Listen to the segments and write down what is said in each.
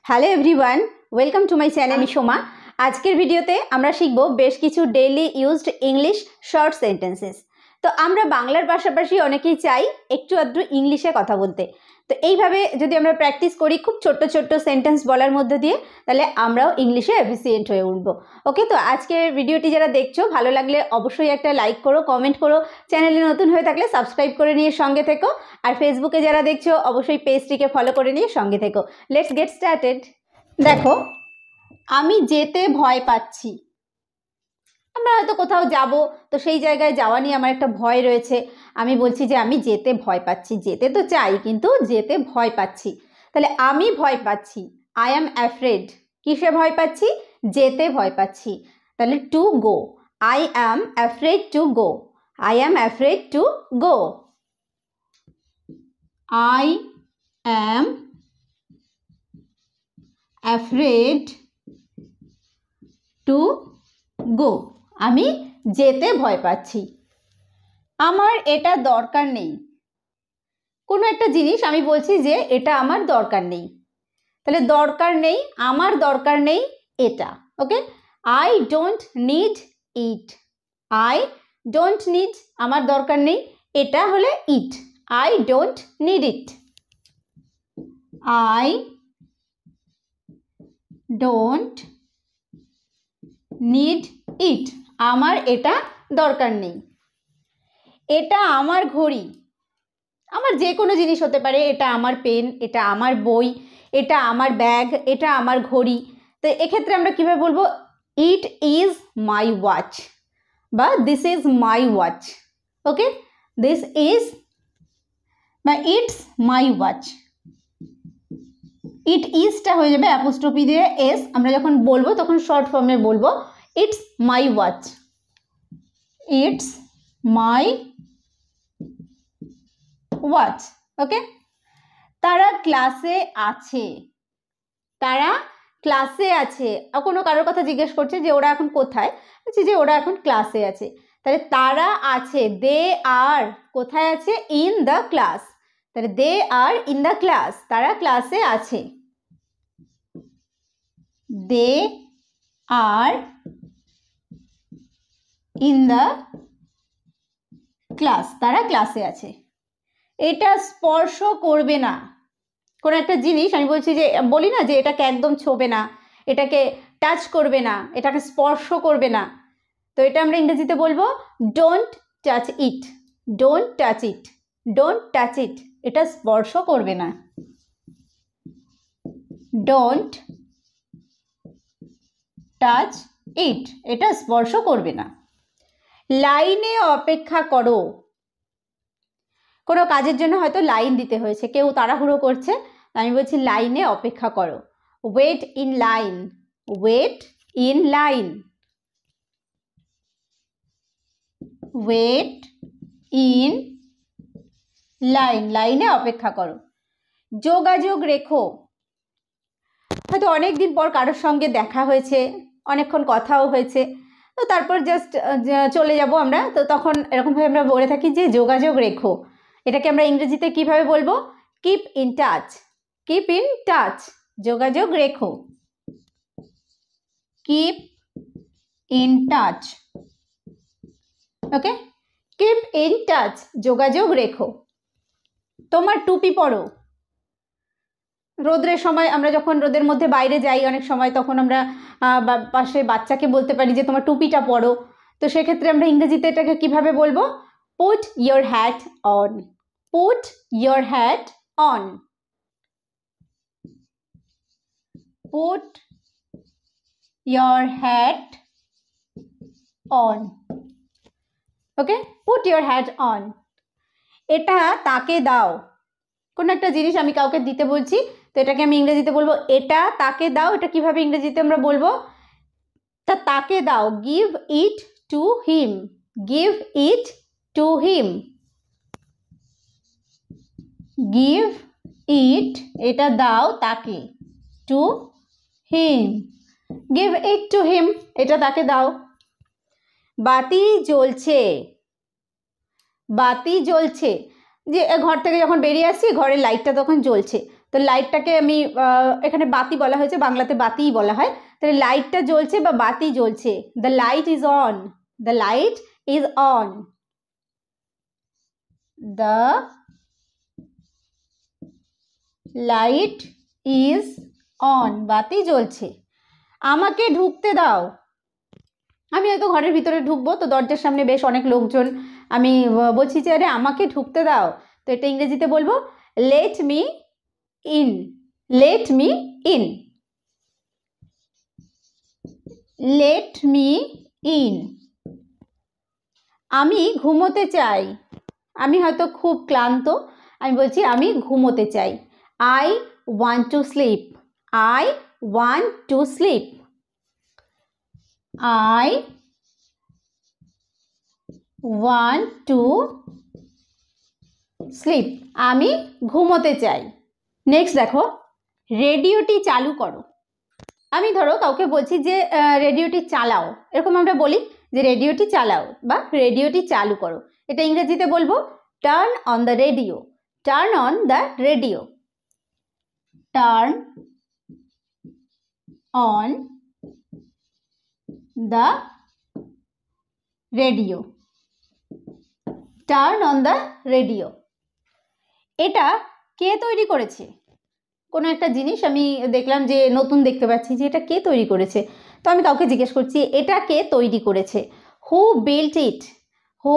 Hello everyone, welcome to my channel. আমি সোমা। আজকের ভিডিওতে আমরা শিখব বেশ কিছু daily used English short sentences. তো আমরা বাংলার পাশাপাশি অনেকেই চাই একটু আধটু ইংলিশে কথা বলতে। তো এইভাবে যদি আমরা প্র্যাকটিস করি খুব ছোট্ট ছোট্ট সেন্টেন্স বলার মধ্যে দিয়ে, তাহলে আমরাও ইংলিশে এফিসিয়েন্ট হয়ে উঠবো। ওকে, তো আজকের ভিডিওটি যারা দেখছো ভালো লাগলে অবশ্যই একটা লাইক করো, কমেন্ট করো, চ্যানেলে নতুন হয়ে থাকলে সাবস্ক্রাইব করে নিয়ে সঙ্গে থেকো, আর ফেসবুকে যারা দেখছো অবশ্যই পেজটিকে ফলো করে নিয়ে সঙ্গে থেকো। Let's get started. দেখো, আমি যেতে ভয় পাচ্ছি। আমরা হয়তো কোথাও যাব, তো সেই জায়গায় যাওয়া নিয়ে আমার একটা ভয় রয়েছে। আমি বলছি যে আমি যেতে ভয় পাচ্ছি। যেতে তো চাই, কিন্তু যেতে ভয় পাচ্ছি। তাহলে আমি ভয় পাচ্ছি, আই অ্যাম অ্যাফ্রেড। কিসে ভয় পাচ্ছি? যেতে ভয় পাচ্ছি। তাহলে to go, I am afraid to go. I am afraid to go. I am afraid to go. আমি যেতে ভয় পাচ্ছি। আমার এটা দরকার নেই। কোনো একটা জিনিস আমি বলছি যে এটা আমার দরকার নেই। তাহলে দরকার নেই, আমার দরকার নেই এটা। Okay, I don't need it. I don't need, আমার দরকার নেই, এটা হলে it. I don't need it. I don't need it, আমার এটা দরকার নেই। এটা আমার ঘড়ি। আমার যে কোনো জিনিস হতে পারে, এটা আমার পেন, এটা আমার বই, এটা আমার ব্যাগ, এটা আমার ঘড়ি। তো এক্ষেত্রে আমরা কীভাবে বলবো? ইট ইজ মাই ওয়াচ বা this is my watch. Okay, this is বা ইটস মাই ওয়াচ। ইট ইজটা হয়ে যাবে অ্যাপোস্ট্রফি দিয়ে এস। আমরা যখন বলবো তখন শর্ট ফর্মে বলবো it's my watch. It's my watch. Okay, তারা ক্লাসে আছে। তারা ক্লাসে আছে। কোনো কারোর কথা জিজ্ঞেস করছে যে ওরা এখন কোথায়, বলছি যে ওরা এখন ক্লাসে আছে। তাহলে তারা আছে, দে আর কোথায় আছে? In the class. তাহলে দে আর ইন দ্য ক্লাস, তারা ক্লাসে আছে। দে আর ইন দ্য ক্লাস, তারা ক্লাসে আছে। এটা স্পর্শ করবে না। কোনো একটা জিনিস আমি বলছি যে, বলি না যে এটাকে একদম ছোবে না, এটাকে টাচ করবে না, এটাকে স্পর্শ করবে না। তো এটা আমরা ইংরেজিতে বলবো don't touch it. Don't touch it, don't touch it, এটা স্পর্শ করবে না। ডোন্ট টাচ ইট, এটা স্পর্শ করবে না। লাইনে অপেক্ষা করো। কোনো কাজের জন্য হয়তো লাইন দিতে হয়েছে, কেউ তাড়াহুড়ো করছে, আমি বলছি লাইনে অপেক্ষা করো। Wait in line. Wait in line. Wait in line, লাইনে অপেক্ষা করো। যোগাযোগ রেখো। হয়তো অনেক দিন পর কারোর সঙ্গে দেখা হয়েছে, অনেকক্ষণ কথাও হয়েছে, তো তারপর জাস্ট চলে যাব আমরা, তো তখন এরকমভাবে আমরা বলে থাকি যে যোগাযোগ রেখো। এটাকে আমরা ইংরেজিতে কিভাবে বলবো? Keep in touch. Keep in touch, যোগাযোগ রেখো। Keep in touch. Okay, keep in touch, যোগাযোগ রেখো। তোমার টুপি পরো। রোদের সময় আমরা যখন রোদের মধ্যে বাইরে যাই অনেক সময়, তখন আমরা পাশে বাচ্চাকে বলতে পারি যে তোমার টুপিটা পরো। তো সেক্ষেত্রে আমরা ইংরেজিতে এটাকে কিভাবে বলবো? Put your hat on. Put your hat on. Put your hat on. Okay, put your hat on. এটা তাকে দাও। কোনো একটা জিনিস আমি কাউকে দিতে বলছি, তো এটাকে আমি ইংরেজিতে বলবো এটা তাকে দাও। এটা কিভাবে ইংরেজিতে আমরা বলবো? তা তাকে দাও, give it to him. Give it to him. Give it, এটা দাও তাকে, to him. Give it to him, এটা তাকে দাও। বাতি জ্বলছে। বাতি জ্বলছে, যে ঘর থেকে যখন বেরিয়ে আসছি ঘরের লাইটটা তখন জ্বলছে, তো তো লাইটটাকে আমি এখানে বাতি বলা হয়েছে, বাংলাতে বাতিই বলা হয়। তাহলে লাইটটা জ্বলছে বা বাতি জ্বলছে, the light is on, the light is on, the light is on, বাতি জ্বলছে। আমাকে ঢুকতে দাও, আমি হয়তো ঘরের ভিতরে ঢুকবো, তো দরজার সামনে বেশ অনেক লোকজন, আমি বলছি যে আরে আমাকে ঢুকতে দাও, তো এটা ইংরেজিতে বলবো let me in, let me in, let me in. আমি ঘুমোতে চাই, আমি হয়তো খুব ক্লান্ত, আমি বলছি আমি ঘুমোতে চাই, I want to sleep, I want to sleep, I want to sleep, আমি ঘুমোতে চাই। নেক্সট দেখো, রেডিওটি চালু করো। আমি ধরো কাউকে বলছি যে রেডিওটি চালাও, এরকম আমরা বলি যে রেডিওটি চালাও বা রেডিওটি চালু করো। এটা ইংরেজিতে বলবো turn on the radio, turn on the radio, turn on the radio, turn on the radio. এটা কে তৈরি করেছে? কোনো একটা জিনিস আমি দেখলাম যে নতুন দেখতে পাচ্ছি যে এটা কে তৈরি করেছে, তো আমি কাউকে জিজ্ঞেস করছি এটা কে তৈরি করেছে, হু বিল্ট ইট, হু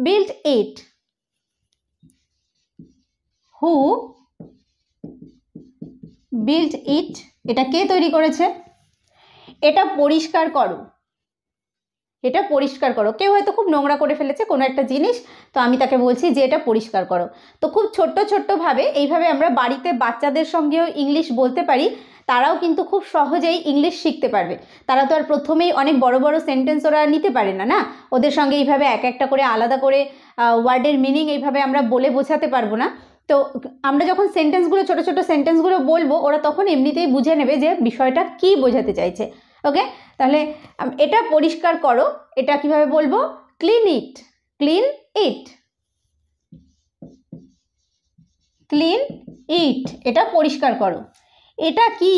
বিল্ট ইট, হু বিল্ট ইট, এটা কে তৈরি করেছে। এটা পরিষ্কার করো, এটা পরিষ্কার করো, কেউ হয়তো খুব নোংরা করে ফেলেছে কোনো একটা জিনিস, তো আমি তাকে বলছি যে এটা পরিষ্কার করো। তো খুব ছোট্ট ছোট্টভাবে এইভাবে আমরা বাড়িতে বাচ্চাদের সঙ্গেও ইংলিশ বলতে পারি, তারাও কিন্তু খুব সহজেই ইংলিশ শিখতে পারবে। তারা তো আর প্রথমেই অনেক বড় বড় সেন্টেন্স ওরা নিতে পারে না, না, ওদের সঙ্গে এইভাবে এক একটা করে আলাদা করে ওয়ার্ডের মিনিং এইভাবে আমরা বলে বোঝাতে পারবো না। তো আমরা যখন সেন্টেন্সগুলো ছোটো ছোটো সেন্টেন্সগুলো বলবো, ওরা তখন এমনিতেই বুঝে নেবে যে বিষয়টা কী বোঝাতে চাইছে। ওকে, তাহলে এটা পরিষ্কার করো, এটা কিভাবে বলবো, clean it, clean it, clean it, এটা পরিষ্কার করো। এটা কি?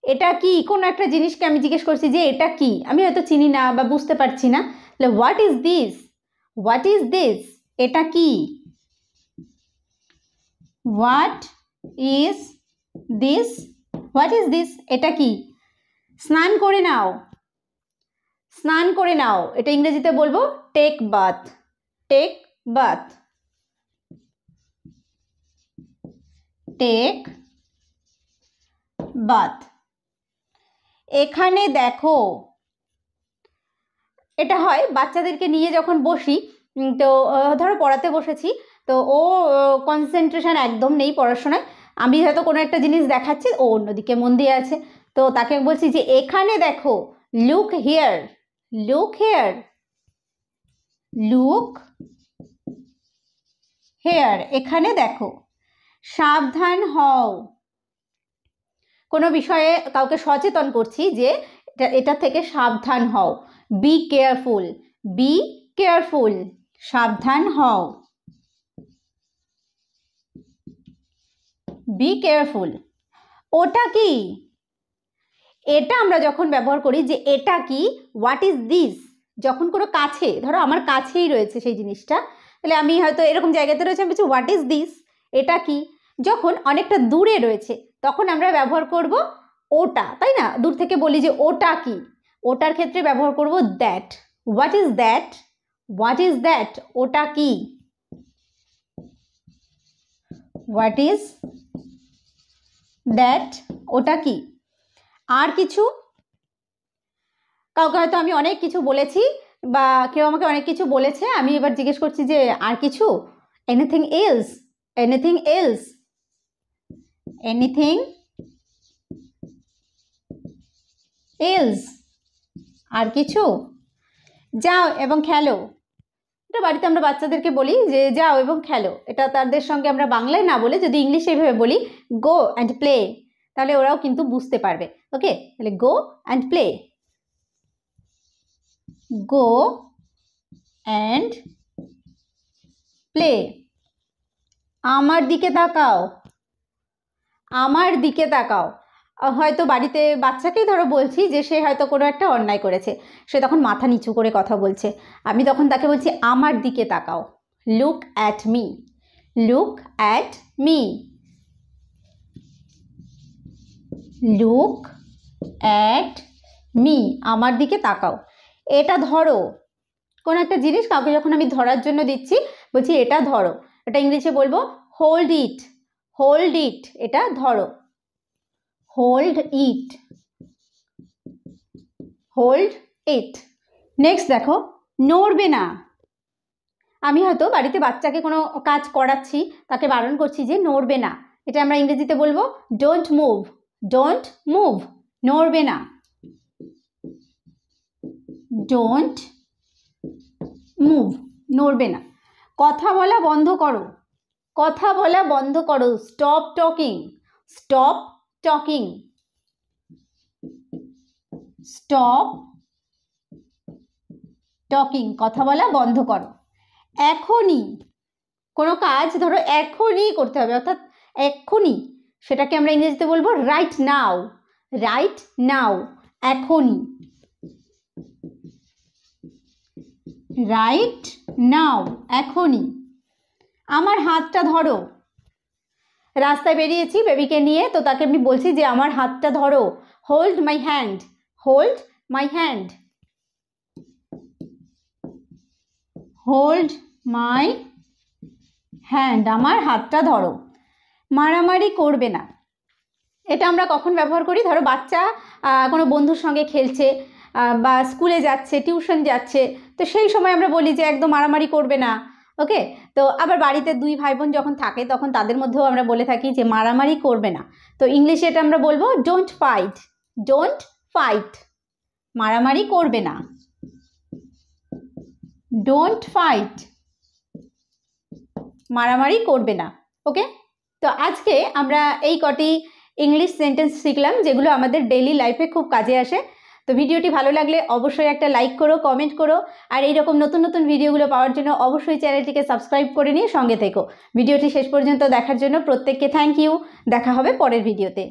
এটা কি? কোনো একটা জিনিসকে আমি জিজ্ঞেস করছি যে এটা কি, আমি হয়তো চিনি না বা বুঝতে পারছি না, তাহলে what is this, what is this, এটা কি, what is this, what is this, এটা কি। স্নান করে নাও, স্নান করে নাও, এটা ইংরেজিতে বলবো take bath, take bath, take bath. এখানে দেখো, এটা হয় বাচ্চাদেরকে নিয়ে যখন বসি, তো ধরো পড়াতে বসেছি, তো ও কনসেন্ট্রেশন একদম নেই পড়াশোনায়, আমি হয়তো কোনো একটা জিনিস দেখাচ্ছি, ও অন্যদিকে মন দিয়ে আছে, তো তাকে বলছি যে এখানে দেখো, look here, look here, look here, এখানে দেখো। সাবধান হও, কোনো বিষয়ে কাউকে সচেতন করছি যে এটা থেকে সাবধান হও, বি কেয়ারফুল, বি কেয়ারফুল, সাবধান হও, বি কেয়ারফুল। ওটা কি? এটা আমরা যখন ব্যবহার করি যে এটা কি, হোয়াট ইজ দিস, যখন কোনো কাছে, ধরো আমার কাছেই রয়েছে সেই জিনিসটা, তাহলে আমি হয়তো এরকম জায়গাতে রয়েছে, আমি বলছি হোয়াট ইজ দিস, এটা কি। যখন অনেকটা দূরে রয়েছে তখন আমরা ব্যবহার করব ওটা, তাই না, দূর থেকে বলি যে ওটা কি, ওটার ক্ষেত্রে ব্যবহার করব that, what is that, what is that, ওটা কি, হোয়াট ইজ দ্যাট, ওটা কি। আর কিছু, কাউকে হয়তো আমি অনেক কিছু বলেছি বা কেউ আমাকে অনেক কিছু বলেছে, আমি এবার জিজ্ঞেস করছি যে আর কিছু, anything else, anything else, anything else, আর কিছু। যাও এবং খেলো, এটা বাড়িতে আমরা বাচ্চাদেরকে বলি যে যাও এবং খেলো, এটা তাদের সঙ্গে আমরা বাংলায় না বলে যদি ইংলিশে এইভাবে বলি গো অ্যান্ড প্লে, তাহলে ওরাও কিন্তু বুঝতে পারবে। ওকে, তাহলে go and play, go and play. আমার দিকে তাকাও, আমার দিকে তাকাও। হয়তো বাড়িতে বাচ্চাকেই ধরো বলছি যে সে হয়তো কোনো একটা অন্যায় করেছে, সে তখন মাথা নিচু করে কথা বলছে, আমি তখন তাকে বলছি আমার দিকে তাকাও, look at me, look at me, look at me, আমার দিকে তাকাও। এটা ধরো, কোনো একটা জিনিস কাউকে যখন আমি ধরার জন্য দিচ্ছি বলছি এটা ধরো, এটা ইংলিশে বলবো হোল্ড ইট, হোল্ড ইট, এটা ধরো, hold it, hold it. Next দেখো, নড়বে না। আমি হয়তো বাড়িতে বাচ্চাকে কোনো কাজ করাচ্ছি, তাকে বারণ করছি যে নড়বে না, এটা আমরা ইংরেজিতে বলবো ডোন্ট মুভ, ডোন্ট মুভ, নড়বে না, ডোন্ট মুভ, নড়বে না। কথা বলা বন্ধ করো, কথা বলা বন্ধ করো, stop talking, stop talking, stop talking, কথা বলা বন্ধ করো। এখনই, কোনো কাজ ধরো এখনই করতে হবে, অর্থাৎ এখনই, সেটাকে আমরা ইংরেজিতে বলবো রাইট নাও, রাইট নাও, এখনই, রাইট নাও, এখনই। আমার হাতটা ধরো, রাস্তায় বেরিয়েছি বেবিকে নিয়ে, তো তাকে আমি বলছি যে আমার হাতটা ধরো, hold my hand, hold my hand, hold my hand, আমার হাতটা ধরো। মারামারি করবে না, এটা আমরা কখন ব্যবহার করি, ধরো বাচ্চা কোনো বন্ধুর সঙ্গে খেলছে বা স্কুলে যাচ্ছে, টিউশন যাচ্ছে, তো সেই সময় আমরা বলি যে একদম মারামারি করবে না। ওকে, তো আবার বাড়িতে দুই ভাই বোন যখন থাকে তখন তাদের মধ্যেও আমরা বলে থাকি যে মারামারি করবে না, তো ইংলিশে এটা আমরা বলবো ডোন্ট ফাইট, ডোন্ট ফাইট, মারামারি করবে না, ডোন্ট ফাইট, মারামারি করবে না। ওকে, তো আজকে আমরা এই কটি ইংলিশ সেন্টেন্স শিখলাম যেগুলো আমাদের ডেইলি লাইফে খুব কাজে আসে। তো ভিডিওটি ভালো লাগলে অবশ্যই একটা লাইক করো, কমেন্ট করো, আর এইরকম নতুন নতুন ভিডিওগুলো পাওয়ার জন্য অবশ্যই চ্যানেলটিকে সাবস্ক্রাইব করে নিয়ে সঙ্গে থেকো। ভিডিওটি শেষ পর্যন্ত দেখার জন্য প্রত্যেককে থ্যাংক ইউ। দেখা হবে পরের ভিডিওতে।